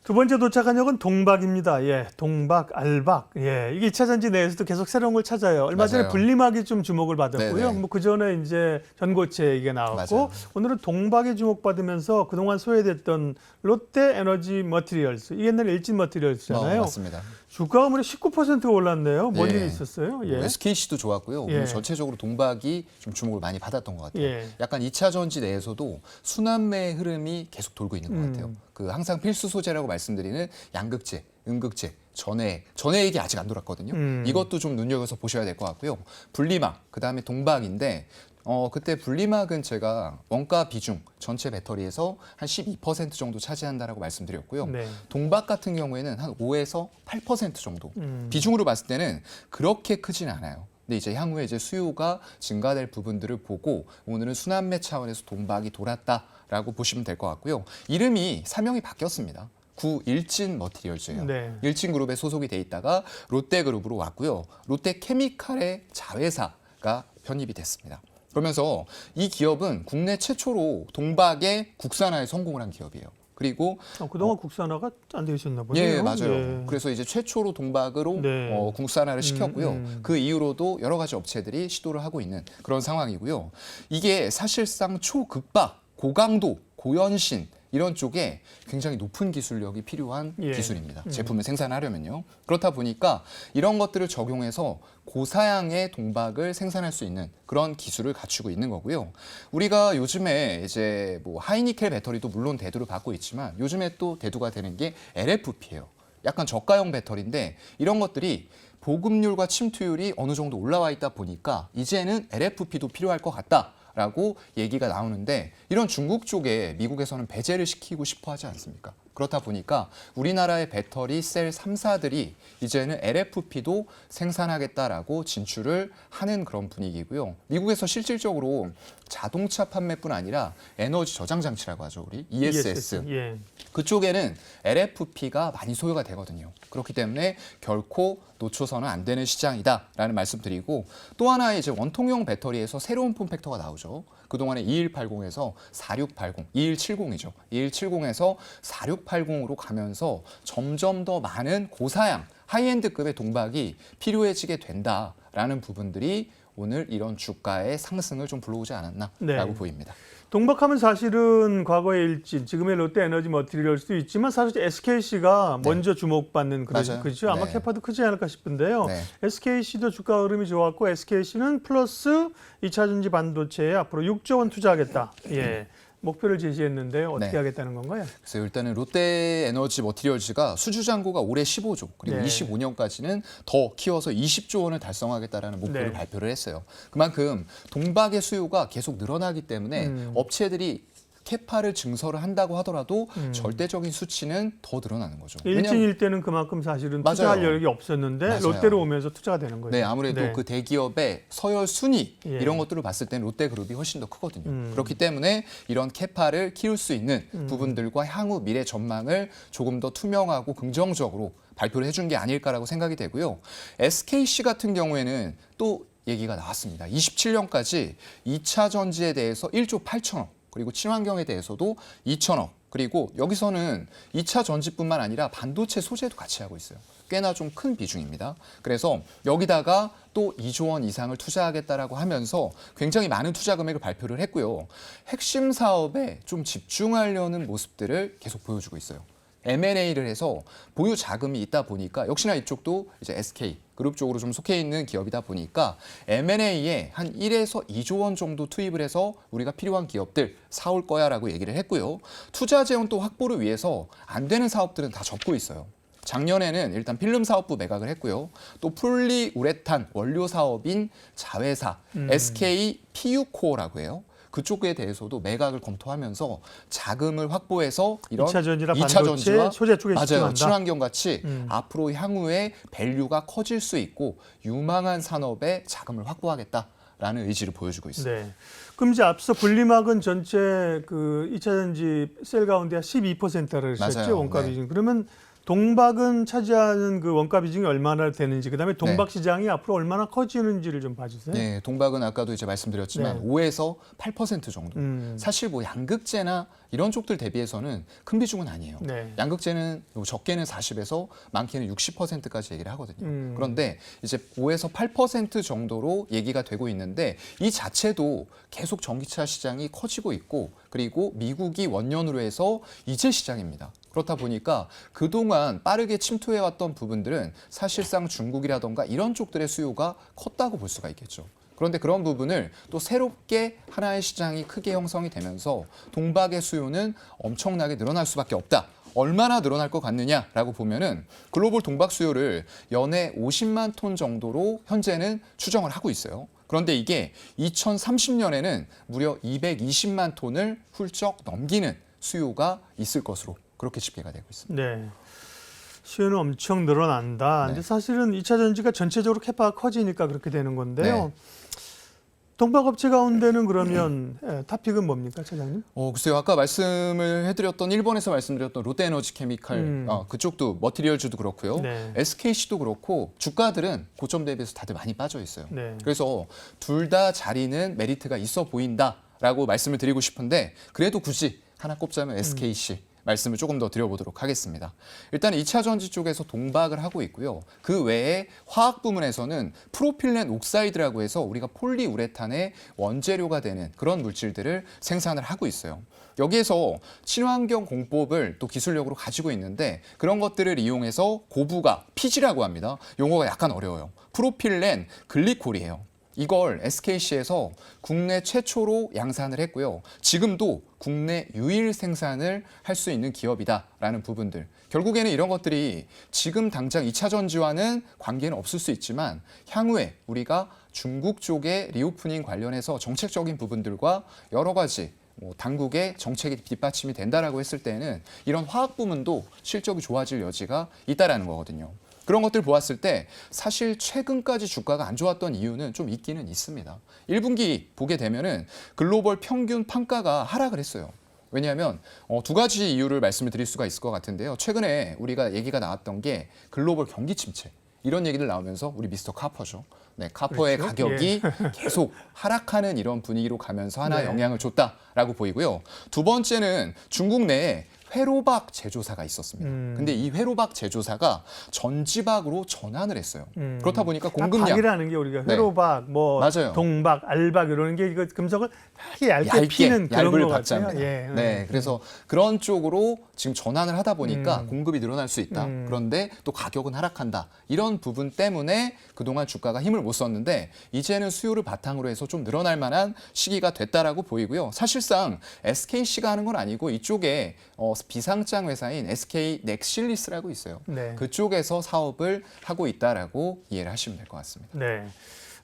두 번째 도착한 역은 동박입니다. 예, 동박, 알박. 예, 이게 2차 전지 내에서도 계속 새로운 걸 찾아요. 얼마 전에 맞아요. 분리막이 좀 주목을 받았고요. 네네. 뭐 그 전에 이제 전고체 얘기가 나왔고 맞아요. 오늘은 동박이 주목받으면서 그동안 소외됐던 롯데 에너지 머티리얼스, 이게 옛날 일진 머티리얼스잖아요. 맞습니다. 주가가 무려 19%가 올랐네요. 뭔 예. 일이 있었어요? 예. SKC도 좋았고요. 예. 오늘 전체적으로 동박이 좀 주목을 많이 받았던 것 같아요. 예. 약간 2차 전지 내에서도 순환매 흐름이 계속 돌고 있는 것 같아요. 그 항상 필수 소재라고 말씀드리는 양극재, 음극재, 전해액이 아직 안 돌았거든요. 이것도 좀 눈여겨서 보셔야 될 것 같고요. 분리막, 그다음에 동박인데 그때 분리막은 제가 원가 비중 전체 배터리에서 한 12% 정도 차지한다라고 말씀드렸고요. 네. 동박 같은 경우에는 한 5에서 8% 정도 비중으로 봤을 때는 그렇게 크진 않아요. 근데 이제 향후에 이제 수요가 증가될 부분들을 보고 오늘은 순환매 차원에서 동박이 돌았다라고 보시면 될 것 같고요. 이름이 사명이 바뀌었습니다. 구일진 머티리얼즈예요. 네. 일진그룹에 소속이 돼 있다가 롯데그룹으로 왔고요. 롯데케미칼의 자회사가 편입이 됐습니다. 그러면서 이 기업은 국내 최초로 동박의 국산화에 성공을 한 기업이에요. 그리고 그동안 국산화가 안 되어 있었나 보네요. 예, 맞아요. 예. 그래서 이제 최초로 동박으로 네. 국산화를 시켰고요. 그 이후로도 여러 가지 업체들이 시도를 하고 있는 그런 상황이고요. 이게 사실상 초극박, 고강도, 고연신 이런 쪽에 굉장히 높은 기술력이 필요한 예. 기술입니다. 제품을 생산하려면요. 그렇다 보니까 이런 것들을 적용해서 고사양의 동박을 생산할 수 있는 그런 기술을 갖추고 있는 거고요. 우리가 요즘에 이제 뭐 하이니켈 배터리도 물론 대두를 받고 있지만 요즘에 또 대두가 되는 게 LFP예요. 약간 저가형 배터리인데 이런 것들이 보급률과 침투율이 어느 정도 올라와 있다 보니까 이제는 LFP도 필요할 것 같다. 라고 얘기가 나오는데 이런 중국 쪽에 미국에서는 배제를 시키고 싶어 하지 않습니까? 그렇다 보니까 우리나라의 배터리 셀 3사들이 이제는 LFP도 생산하겠다라고 진출을 하는 그런 분위기고요. 미국에서 실질적으로 자동차 판매뿐 아니라 에너지 저장 장치라고 하죠, 우리 ESS. 예. 그쪽에는 LFP가 많이 소요가 되거든요. 그렇기 때문에 결코 놓쳐서는 안 되는 시장이다라는 말씀드리고 또 하나의 이제 원통형 배터리에서 새로운 폼팩터가 나오죠. 그동안에 2180에서 4680, 2170이죠. 2170에서 4680으로 가면서 점점 더 많은 고사양, 하이엔드급의 동박이 필요해지게 된다라는 부분들이 오늘 이런 주가의 상승을 좀 불러오지 않았나라고 네. 보입니다. 동박하면 사실은 과거의 일진, 지금의 롯데 에너지 머티리얼 수도 있지만 사실 SKC가 먼저 주목받는 맞아요. 그죠? 아마 네. 캐파도 크지 않을까 싶은데요. 네. SKC도 주가 흐름이 좋았고 SKC는 플러스 2차 전지 반도체에 앞으로 6조 원 투자하겠다. 예. 목표를 제시했는데요. 어떻게 네. 하겠다는 건가요? 그래서 일단은 롯데 에너지 머티리얼즈가 수주 잔고가 올해 15조 그리고 네. 25년까지는 더 키워서 20조 원을 달성하겠다라는 목표를 네. 발표를 했어요. 그만큼 동박의 수요가 계속 늘어나기 때문에 업체들이 캐파를 증설을 한다고 하더라도 절대적인 수치는 더 늘어나는 거죠. 일진일 때는 그만큼 사실은 맞아요. 투자할 여력이 없었는데 맞아요. 롯데로 오면서 투자가 되는 거예요. 네, 아무래도 그 대기업의 서열 순위 예. 이런 것들을 봤을 때는 롯데그룹이 훨씬 더 크거든요. 그렇기 때문에 이런 캐파를 키울 수 있는 부분들과 향후 미래 전망을 조금 더 투명하고 긍정적으로 발표를 해준 게 아닐까라고 생각이 되고요. SKC 같은 경우에는 또 얘기가 나왔습니다. 27년까지 2차 전지에 대해서 1조 8천억 그리고 친환경에 대해서도 2천억 그리고 여기서는 2차 전지뿐만 아니라 반도체 소재도 같이 하고 있어요. 꽤나 좀 큰 비중입니다. 그래서 여기다가 또 2조 원 이상을 투자하겠다라고 하면서 굉장히 많은 투자 금액을 발표를 했고요. 핵심 사업에 좀 집중하려는 모습들을 계속 보여주고 있어요. M&A를 해서 보유 자금이 있다 보니까 역시나 이쪽도 이제 SK 그룹 쪽으로 좀 속해 있는 기업이다 보니까 M&A에 한 1에서 2조 원 정도 투입을 해서 우리가 필요한 기업들 사올 거야라고 얘기를 했고요. 투자 재원 또 확보를 위해서 안 되는 사업들은 다 접고 있어요. 작년에는 일단 필름 사업부 매각을 했고요. 또 폴리우레탄 원료 사업인 자회사 SK PU코어라고 해요. 그쪽에 대해서도 매각을 검토하면서 자금을 확보해서 이런 2차 전지나 2차 반도체, 전지와 소재 쪽에 맞아요. 집중한다. 친환경 같이 앞으로 향후에 밸류가 커질 수 있고 유망한 산업에 자금을 확보하겠다라는 의지를 보여주고 있습니다. 네. 그럼 이제 앞서 분리막은 전체 그 2차 전지 셀 가운데 12%를 맞아요. 하셨죠, 원가 네. 비중. 그러면 동박은 차지하는 그 원가 비중이 얼마나 되는지, 그다음에 동박 시장이 앞으로 얼마나 커지는지를 좀 봐주세요. 네, 동박은 아까도 이제 말씀드렸지만 네. 5에서 8% 정도. 사실 뭐 양극재나 이런 쪽들 대비해서는 큰 비중은 아니에요. 네. 양극재는 적게는 40에서 많게는 60%까지 얘기를 하거든요. 그런데 이제 5에서 8% 정도로 얘기가 되고 있는데 이 자체도 계속 전기차 시장이 커지고 있고 그리고 미국이 원년으로 해서 이제 시장입니다. 그렇다 보니까 그동안 빠르게 침투해왔던 부분들은 사실상 중국이라던가 이런 쪽들의 수요가 컸다고 볼 수가 있겠죠. 그런데 그런 부분을 또 새롭게 하나의 시장이 크게 형성이 되면서 동박의 수요는 엄청나게 늘어날 수밖에 없다. 얼마나 늘어날 것 같느냐라고 보면은 글로벌 동박 수요를 연에 50만 톤 정도로 현재는 추정을 하고 있어요. 그런데 이게 2030년에는 무려 220만 톤을 훌쩍 넘기는 수요가 있을 것으로 그렇게 집계가 되고 있습니다. 네. 수요는 엄청 늘어난다. 근데 사실은 2차 전지가 전체적으로 캐파가 커지니까 그렇게 되는 건데요. 동박업체 가운데는 그러면 탑픽은 뭡니까, 차장님? 글쎄요. 아까 말씀을 해드렸던 일본에서 말씀드렸던 롯데에너지 케미칼 그쪽도 머티리얼즈도 그렇고요. 네. SKC도 그렇고 주가들은 고점 대비해서 다들 많이 빠져 있어요. 네. 그래서 둘 다 자리는 메리트가 있어 보인다라고 말씀을 드리고 싶은데 그래도 굳이 하나 꼽자면 SKC. 말씀을 조금 더 드려보도록 하겠습니다. 일단 2차 전지 쪽에서 동박을 하고 있고요. 그 외에 화학 부문에서는 프로필렌 옥사이드라고 해서 우리가 폴리우레탄의 원재료가 되는 그런 물질들을 생산을 하고 있어요. 여기에서 친환경 공법을 또 기술력으로 가지고 있는데 그런 것들을 이용해서 고부가 피지라고 합니다. 용어가 약간 어려워요. 프로필렌 글리콜이에요. 이걸 SKC에서 국내 최초로 양산을 했고요. 지금도 국내 유일 생산을 할 수 있는 기업이다라는 부분들. 결국에는 이런 것들이 지금 당장 2차 전지와는 관계는 없을 수 있지만 향후에 우리가 중국 쪽의 리오프닝 관련해서 정책적인 부분들과 여러 가지 당국의 정책이 뒷받침이 된다라고 했을 때는 이런 화학 부문도 실적이 좋아질 여지가 있다라는 거거든요. 그런 것들 보았을 때 사실 최근까지 주가가 안 좋았던 이유는 좀 있기는 있습니다. 1분기 보게 되면은 글로벌 평균 판가가 하락을 했어요. 왜냐하면 두 가지 이유를 말씀을 드릴 수가 있을 것 같은데요. 최근에 우리가 얘기가 나왔던 게 글로벌 경기 침체. 이런 얘기들 나오면서 우리 미스터 카퍼죠. 네, 카퍼의 그렇죠? 가격이 계속 하락하는 이런 분위기로 가면서 하나 네. 영향을 줬다라고 보이고요. 두 번째는 중국 내에 회로박 제조사가 있었습니다. 근데 이 회로박 제조사가 전지박으로 전환을 했어요. 그렇다 보니까 공급량 박이라는 게 우리가 네. 회로박, 뭐 맞아요. 동박, 알박 이런 게 이거 금속을 되게 얇게 피는 그런 얇을 거 받자입니다. 같아요. 예. 네, 그래서 그런 쪽으로 지금 전환을 하다 보니까 공급이 늘어날 수 있다. 그런데 또 가격은 하락한다. 이런 부분 때문에 그동안 주가가 힘을 못 썼는데 이제는 수요를 바탕으로 해서 좀 늘어날 만한 시기가 됐다라고 보이고요. 사실상 SKC가 하는 건 아니고 이쪽에 비상장 회사인 SK 넥실리스라고 있어요. 네. 그쪽에서 사업을 하고 있다라고 이해를 하시면 될 것 같습니다. 네.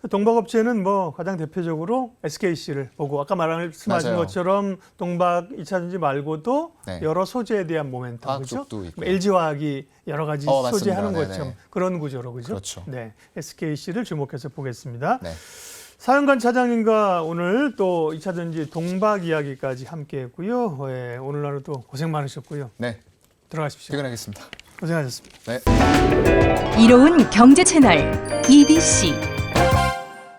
동박업체는 뭐 가장 대표적으로 SKC를 보고 아까 말씀하신 맞아요. 것처럼 동박 2차 전지 말고도 네. 여러 소재에 대한 모멘텀, 화학 그렇죠? 쪽도 있고. LG화학이 여러 가지 맞습니다. 소재하는 네네. 것처럼 그런 구조로 그죠? 그렇죠. 네, SKC를 주목해서 보겠습니다. 네. 사연관 차장님과 오늘 또 2차 전지 동박 이야기까지 함께했고요. 예, 오늘 하루도 고생 많으셨고요. 네, 들어가십시오. 퇴근하겠습니다. 고생하셨습니다. 네. 이로운 경제 채널 EBC